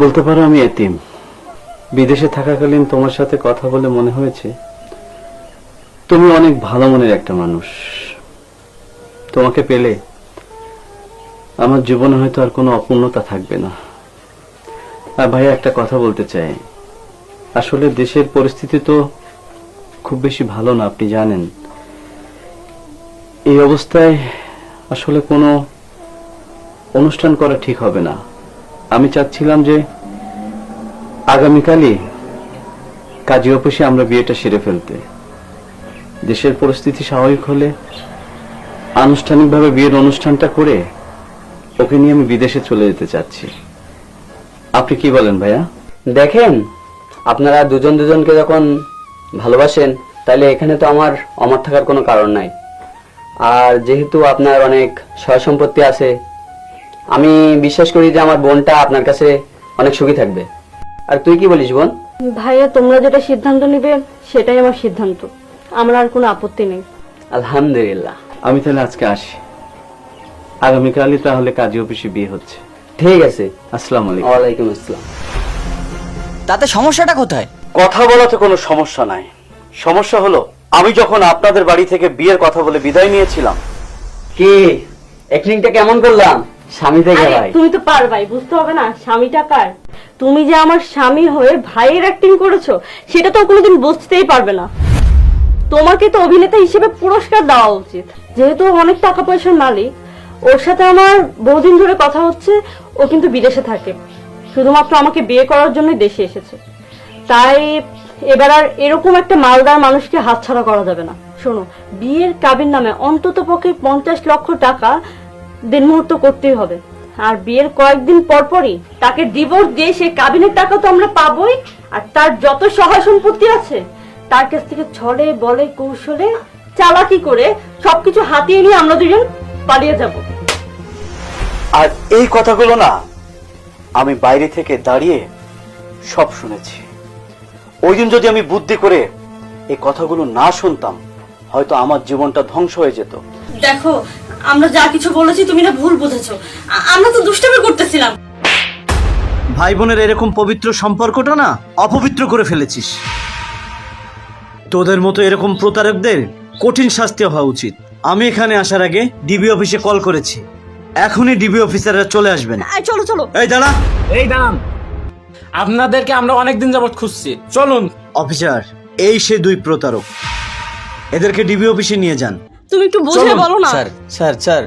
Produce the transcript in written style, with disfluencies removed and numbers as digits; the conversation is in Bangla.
বলতে পারো আমি এতিম। বিদেশে থাকাকালীন তোমার সাথে কথা বলে মনে হয়েছে তুমি অনেক ভালো মনের একটা মানুষ। তোমাকে পেলে আমার জীবনে হয়তো আর কোনো অপূর্ণতা থাকবে না। আর ভাইয়া একটা কথা বলতে চাই, আসলে দেশের পরিস্থিতি তো খুব বেশি ভালো না, আপনি জানেন। এই অবস্থায় আসলে কোনো অনুষ্ঠান করা ঠিক হবে না। আমি চাচ্ছিলাম যে আগামীকালই কাজী অফিসে আমরা বিয়েটা সেরে ফেলতে। দেশের পরিস্থিতি স্বাভাবিক হলে আনুষ্ঠানিকভাবে বিয়ের অনুষ্ঠানটা করে ওকে নিয়ে আমি বিদেশে চলে যেতে চাচ্ছি। আপনি কি বলেন ভাইয়া? দেখেন, আপনারা দুজন দুজনকে যখন ভালোবাসেন তাহলে এখানে তো আমার অমর থাকার কোনো কারণ নাই। আর যেহেতু আপনার অনেক সয় সম্পত্তি আছে, আমি বিশ্বাস করি যে আমার বোনটা আপনার কাছে অনেক সুখী থাকবে। আর তুই কি বলিস বোন? ভাইয়া, তোমরা যেটা সিদ্ধান্ত নিবে সেটাই আমার সিদ্ধান্ত। আমার আর কোনো আপত্তি নেই। আলহামদুলিল্লাহ। আমি তাহলে আজকে আসি, আগামীকালই তাহলে কাজী অফিসে বিয়ে হচ্ছে। ঠিক আছে। আসসালামু আলাইকুম। ওয়ালাইকুম আসসালাম। তাতে সমস্যাটা কোথায়? কথা বলাতে কোনো সমস্যা নাই। সমস্যা হলো আমি যখন আপনাদের বাড়ি থেকে বিয়ের কথা বলে বিদায় নিয়েছিলাম। কি অ্যাক্টিংটা কেমন করলাম? স্বামী থেকে আরে, ভাই। তুমি তো পার ভাই, বুঝতে হবে না স্বামীটা কার। তুমি যে আমার স্বামী হয়ে ভাইয়ের অ্যাক্টিং করেছো সেটা তো কোনোদিন বুঝতেই পারবে না। তোমাকে তো অভিনেতা হিসেবে পুরস্কার দেওয়া উচিত। যেহেতু ও অনেক টাকা পয়সার মালিক, ওর সাথে আমার বহুদিন ধরে কথা হচ্ছে। ও কিন্তু বিদেশে থাকে, শুধুমাত্র আমাকে বিয়ে করার জন্যই দেশে এসেছে। তাই এবার আর এরকম একটা মালদার মানুষকে হাতছাড়া করা যাবে না। শোনো, বিয়ের কাবিন নামে অন্তত পক্ষে 50 লক্ষ টাকা দিন মুহূর্ত করতেই হবে। আর বিয়ের কয়েকদিন পর পরই তাকে ডিভোর্স দিয়ে সেই কাবিনের টাকা তো আমরা পাবোই। আর তার যত সহায় সম্পত্তি আছে তার কাছ থেকে ছলে বলে কৌশলে চালাকি করে সবকিছু হাতিয়ে নিয়ে আমরা দুজন পালিয়ে যাব। আর এই কথাগুলো না আমি বাইরে থেকে দাঁড়িয়ে সব শুনেছি। ওই দিন যদি আমি বুদ্ধি করে এই কথাগুলো না শুনতাম, হয়তো আমার জীবনটা ধ্বংস হয়ে যেত। দেখো, আমরা যা কিছু বলেছি তুমি না ভুল বুঝেছো। আমরা তো দুষ্টামি করতেছিলাম। ভাই বোনের এরকম পবিত্র সম্পর্কটা না অপবিত্র করে ফেলেছিস। তোদের মতো এরকম প্রতারকদের কঠিন শাস্তি হওয়া উচিত। আমি এখানে আসার আগে ডিবি অফিসে কল করেছি, এখনই ডিবি অফিসাররা চলে আসবেন। চলো চলো। এই দাঁড়া। এই দাঁড়ান, আপনাদেরকে আমরা অনেকদিন যাবত খুঁজছি, চলুন। অফিসার, এই সে দুই প্রতারক, এদেরকে ডিবি অফিসে নিয়ে যান। তুমি একটু বুঝে বলো না। Sir sir sir